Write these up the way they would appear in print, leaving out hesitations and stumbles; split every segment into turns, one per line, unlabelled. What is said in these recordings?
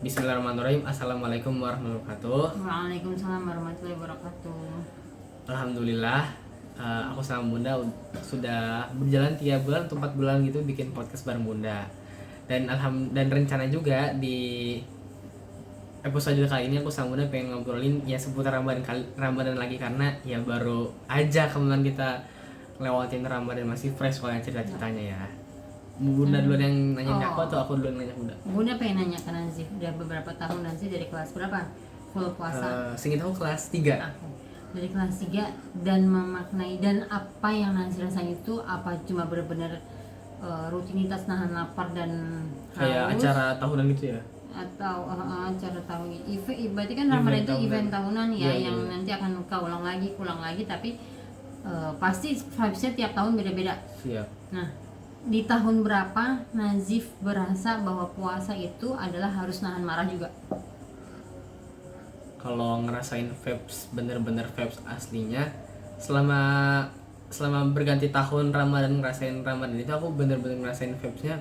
Bismillahirrahmanirrahim. Assalamualaikum warahmatullahi wabarakatuh.
Waalaikumsalam warahmatullahi wabarakatuh.
Alhamdulillah, aku sama Bunda sudah berjalan 3 bulan atau 4 bulan gitu bikin podcast bareng Bunda. Dan rencana juga di episode kali ini aku sama Bunda pengen ngobrolin ya seputar Ramadan lagi, karena ya baru aja kemarin kita lewatin Ramadan, masih fresh soalnya cerita-ceritanya ya. Bunda duluan yang nanya ke aku atau aku duluan nanya ke Bunda?
Bunda pengen nanya ke Nazif, udah beberapa tahun Nazif dari kelas berapa? Full puasa?
Seingat aku kelas 3.
Dari kelas 3 dan memaknai, dan apa yang Nazif rasain itu apa cuma benar-benar rutinitas nahan lapar dan
Kayak
haus,
acara tahunan gitu ya?
atau acara tahun berarti kan Ramadan itu event tahunan ya, yang
iya.
nanti akan ulang lagi, tapi pasti vibes-nya tiap tahun beda-beda.
Siap.
Nah, di tahun berapa Nazif berasa bahwa puasa itu adalah harus nahan marah juga?
Kalau ngerasain vibes, bener-bener vibes aslinya selama berganti tahun Ramadan, ngerasain Ramadan itu aku bener-bener ngerasain vibesnya.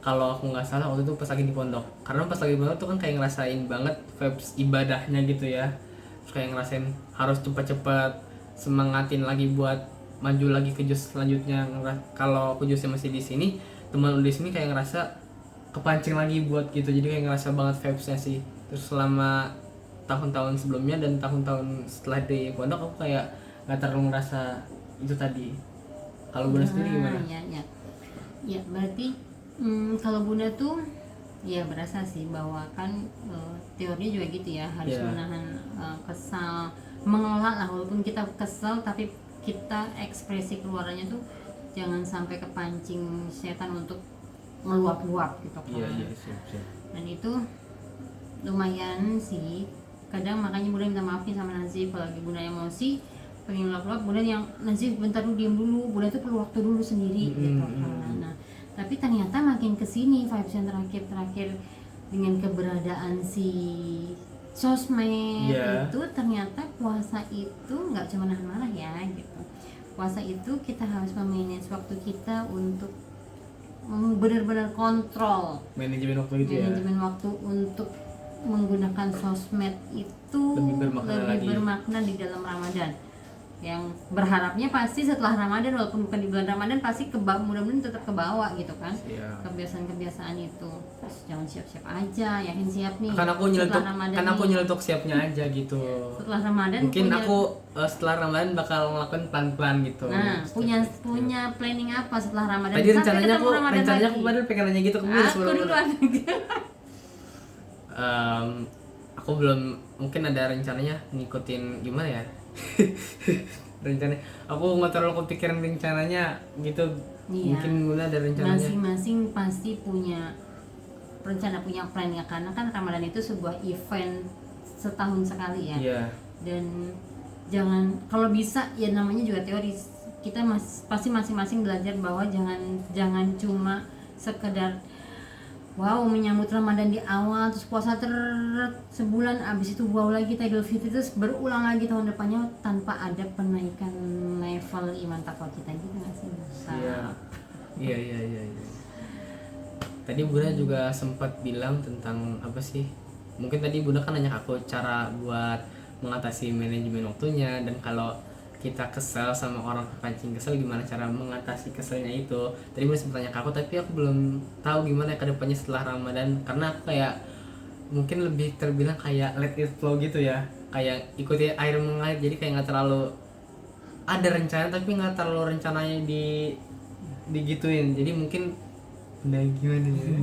Kalau aku nggak salah waktu itu pas lagi di pondok, karena pas lagi di pondok tuh kan kayak ngerasain banget vibes ibadahnya gitu ya. Terus kayak ngerasain harus cepat-cepat semangatin lagi buat maju lagi ke jus selanjutnya. Kalau aku jusnya masih di sini, teman di sini kayak ngerasa kepancing lagi buat gitu, jadi kayak ngerasa banget vibesnya sih. Terus selama tahun-tahun sebelumnya dan tahun-tahun setelah di pondok aku kayak nggak terlalu ngerasa itu tadi. Kalau Bunda sendiri gimana?
Ya berarti kalau Bunda tuh ya berasa sih bahwa kan teorinya juga gitu ya, harus menahan kesal, mengelola lah, walaupun kita kesel tapi kita ekspresi keluarannya tuh jangan sampai kepancing setan untuk meluap-luap gitu kan.
Iya, siap.
Dan itu lumayan sih, kadang makanya Bunda minta maaf nih sama Nazif kalau lagi Bunda emosi pengen meluap-luap, Bunda yang Nazif bentar dulu, diam dulu, Bunda tuh perlu waktu dulu sendiri gitu kan. Nah, tapi ternyata makin kesini vibes yang terakhir dengan keberadaan si sosmed itu, ternyata puasa itu nggak cuma nahan marah ya gitu. Puasa itu kita harus memanage waktu kita untuk benar-benar kontrol
Manajemen waktu itu ya.
manajemen waktu untuk menggunakan sosmed itu
lebih
bermakna di dalam Ramadan. Yang berharapnya pasti setelah Ramadan, walaupun bukan di bulan Ramadan, pasti mudah-mudahan tetap kebawa gitu kan. Kebiasaan-kebiasaan itu. Terus jangan siap-siap aja, yakin siap nih.
Kan aku nyeletuk siapnya aja gitu.
Setelah Ramadan
mungkin aku setelah Ramadan bakal ngelakuin pelan-pelan gitu.
Nah, punya planning apa setelah Ramadan?
Tadi rencananya aku padahal pengen nanya gitu ke Bunda
duluan.
Aku belum, mungkin ada rencananya ngikutin gimana ya. Rencananya aku nggak terlalu kepikiran rencananya gitu.
Iya.
Mungkin Bunda ada rencananya.
Masing-masing pasti punya rencana, punya plan ya, karena kan Ramadan itu sebuah event setahun sekali ya.
Iya.
Dan jangan, kalau bisa ya, namanya juga teori, kita pasti masing-masing belajar bahwa jangan cuma sekedar menyambut Ramadan di awal terus puasa sebulan, abis itu lagi Idul Fitri, terus berulang lagi tahun depannya tanpa ada penaikan level iman takwa kita gitu nggak sih?
Iya. Tadi Bunda juga sempat bilang tentang apa sih? Mungkin tadi Bunda kan nanya ke aku cara buat mengatasi manajemen waktunya, dan kalau kita kesel sama orang, kepancing kesel, gimana cara mengatasi keselnya itu. Tadi Bunda sempat tanya ke aku, tapi aku belum tahu gimana ke depannya setelah Ramadan, karena aku kayak mungkin lebih terbilang kayak let it flow gitu ya, kayak ikuti air mengalir, jadi kayak nggak terlalu ada rencana, tapi nggak terlalu rencananya digituin. Jadi mungkin gimana ya?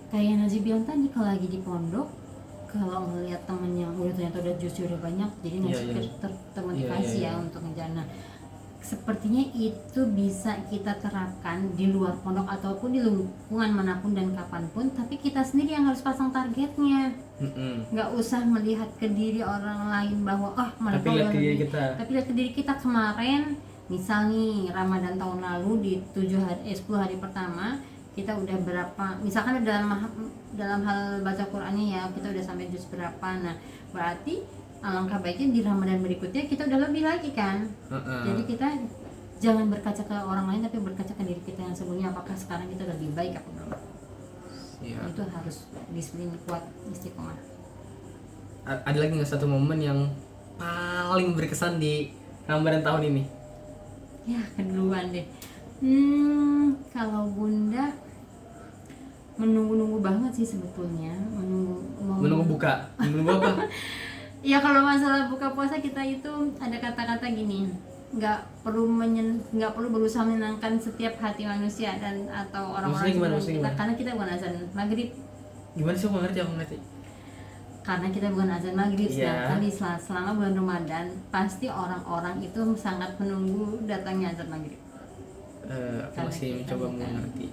Kayak Nazib bilang tadi, kalau lagi di pondok, kalau ngelihat temen yang ternyata udah justru udah banyak, jadi Nazif termotivasi ya untuk ngejar. Nah, sepertinya itu bisa kita terapkan di luar pondok ataupun di lingkungan manapun dan kapanpun, tapi kita sendiri yang harus pasang targetnya. Nggak usah melihat ke diri orang lain bahwa mereka udah lebih, tapi lihat ke diri kita. Kemarin misal nih Ramadan tahun lalu di 10 hari pertama kita udah berapa, misalkan dalam hal baca Qur'annya ya, kita udah sampai juz berapa. Nah, berarti alangkah baiknya di Ramadan berikutnya kita udah lebih lagi kan. Jadi kita jangan berkaca ke orang lain, tapi berkaca ke diri kita yang sebelumnya, apakah sekarang kita lebih baik apa belum.
Iya.
Itu harus disiplin, kuat, istiqomah.
Ada lagi nggak satu momen yang paling berkesan di Ramadan tahun ini?
Ya keduluan deh. Kalau Bunda menunggu-nunggu banget sih sebetulnya,
Menunggu buka, menunggu apa?
Ya kalau masalah buka puasa kita itu ada kata-kata gini, nggak perlu berusaha menyenangkan setiap hati manusia dan atau orang-orang
Maksudnya
sekitar kita,
gimana?
karena kita bukan azan maghrib.
Gimana sih, aku ngerti.
Karena kita bukan azan maghrib,
Iya.
sedangkan di selama bulan Ramadan pasti orang-orang itu sangat menunggu datangnya azan maghrib.
Aku
Karena
masih
kita
mencoba
bukan-
mengerti.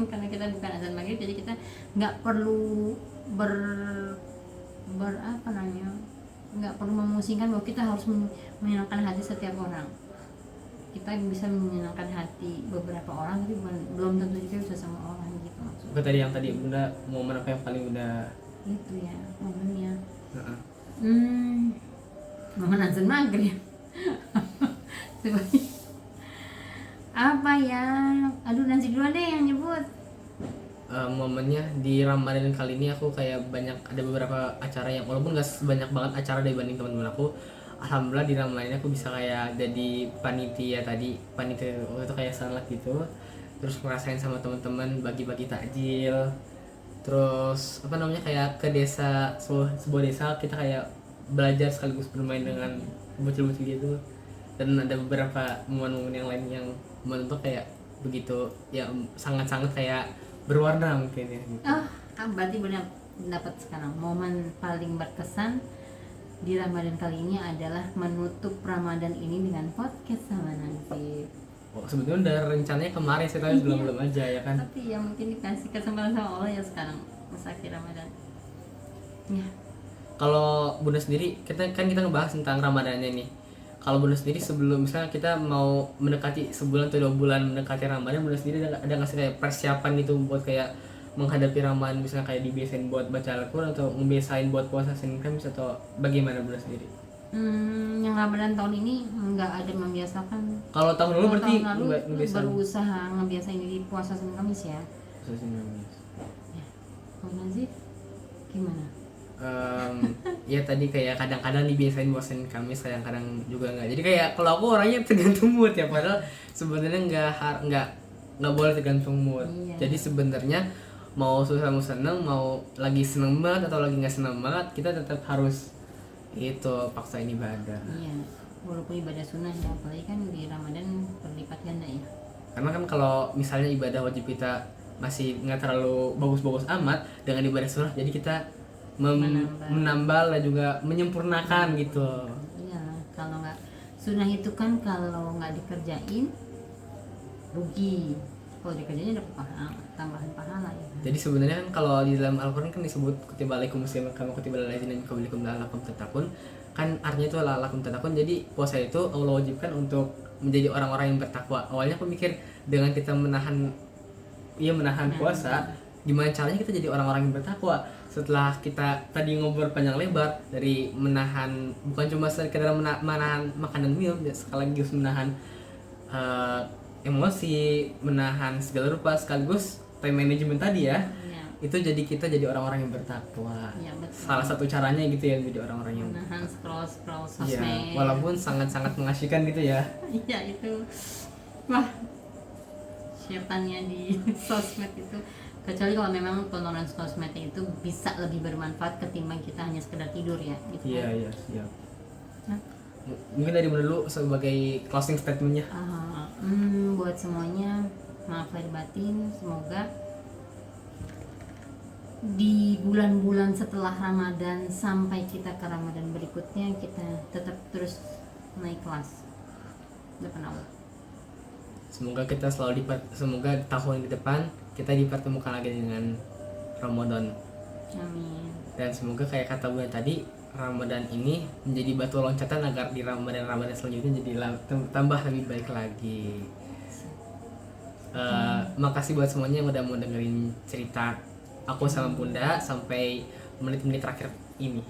Karena kita bukan azan maghrib, jadi kita nggak perlu apa namanya, nggak perlu memusingkan bahwa kita harus menyenangkan hati setiap orang. Kita bisa menyenangkan hati beberapa orang, tapi belum tentu juga bisa sama orang gitu maksudnya.
Bukan tadi Bunda, momen apa yang paling Bunda?
Itu ya momennya.
Heeh.
Momen azan maghrib. Sebagai apa ya? Aduh, nanti duluan deh yang nyebut.
Momennya di Ramadan kali ini aku kayak ada beberapa acara yang walaupun gak sebanyak banget acara dibanding teman-teman aku, alhamdulillah di Ramadan ini aku bisa kayak jadi panitia waktu itu kayak salat gitu, terus ngerasain sama teman-teman bagi-bagi takjil, terus apa namanya kayak ke desa, sebuah desa kita kayak belajar sekaligus bermain dengan bocil-bocil gitu, dan ada beberapa momen-momen yang lain yang menurut kayak begitu ya, sangat-sangat kayak berwarna mungkin ya gitu.
Berarti benar dapat sekarang momen paling berkesan di Ramadan kali ini adalah menutup Ramadan ini dengan podcast sama Nazib.
Sebetulnya udah rencananya kemarin sih, tapi belum aja ya kan.
Tapi ya mungkin dikasih kesempatan sama Allah ya sekarang masa akhir Ramadan. Ya.
Kalau Bunda sendiri, kita ngebahas tentang Ramadannya nih. Kalau Bunda sendiri sebelum misalnya kita mau mendekati sebulan atau 2 bulan mendekati Ramadan, Bunda sendiri ada nggak sih kayak persiapan gitu buat kayak menghadapi Ramadan, misalnya kayak dibiasain buat baca Al-Quran atau ngebiasain buat puasa Senin Kamis, atau bagaimana Bunda sendiri?
Yang Ramadan tahun ini nggak ada membiasakan.
Kalau tahun lalu berarti
tahun lalu
ngebiasain
berusaha ngebiasain diri puasa Senin Kamis ya.
puasa Senin Kamis.
Ya. Kalau Nazib gimana?
Ya tadi kayak kadang-kadang dibiasain puasa Senin Kamis, kadang-kadang juga nggak. Jadi kayak kalau aku orangnya tergantung mood ya, padahal sebenarnya nggak boleh tergantung mood.
Iya.
Jadi sebenarnya mau susah mau seneng, mau lagi seneng banget atau lagi nggak seneng banget, kita tetap harus itu paksain ibadah.
Iya, walaupun ibadah sunnah ya, apalagi kan di Ramadan berlipat ganda ya.
Karena kan kalau misalnya ibadah wajib kita masih nggak terlalu bagus-bagus amat, dengan ibadah sunnah jadi kita menambah dan juga menyempurnakan gitu.
Iya, kalau nggak sunnah itu kan kalau nggak dikerjain rugi, kalau dikerjain dapat pahala, tambahan pahala ya.
Jadi sebenarnya kan kalau di dalam Al-Quran kan disebut kutiba alaikum muslimin kama kutiba alal ladzina min qablikum la'allakum tattaqun, kan artinya itu la'allakum tattaqun. Jadi puasa itu Allah wajibkan untuk menjadi orang-orang yang bertakwa. Awalnya aku mikir dengan kita menahan puasa, gimana caranya kita jadi orang-orang yang bertakwa. Setelah kita tadi ngobrol panjang lebar dari menahan, bukan cuma sekedar menahan makanan minum, sekaligus menahan emosi, menahan segala rupa, sekaligus time management tadi ya.
Iya.
Itu jadi kita jadi orang-orang yang bertakwa.
Iya, betul.
Salah satu caranya gitu ya, jadi orang-orang yang
Menahan scroll
Iya,
sosmed.
walaupun sangat-sangat mengasyikan gitu ya.
Iya itu, wah, setannya di sosmed itu. Kecuali kalau memang tontonan sosmed itu bisa lebih bermanfaat ketimbang kita hanya sekedar tidur ya gitu.
Iya, siap.
Nah,
Mungkin dari dulu sebagai closing statementnya.
buat semuanya, maaf lahir batin, semoga di bulan-bulan setelah Ramadan sampai kita ke Ramadan berikutnya kita tetap terus naik kelas depan Allah.
Semoga tahun ke depan kita dipertemukan lagi dengan Ramadan.
Amin.
Dan semoga kayak kata Bu tadi, Ramadan ini menjadi batu loncatan agar di Ramadan selanjutnya jadi tambah lebih baik lagi. Makasih buat semuanya yang udah mau dengerin cerita aku sama Bunda sampai menit-menit terakhir ini.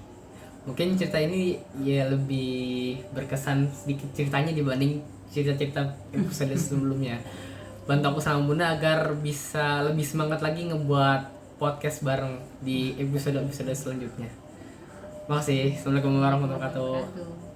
Mungkin cerita ini ya lebih berkesan sedikit ceritanya dibanding cerita-cerita episode sebelumnya. Bantu aku sama Bunda agar bisa lebih semangat lagi ngebuat podcast bareng di episode selanjutnya. Makasih. Assalamualaikum warahmatullahi wabarakatuh.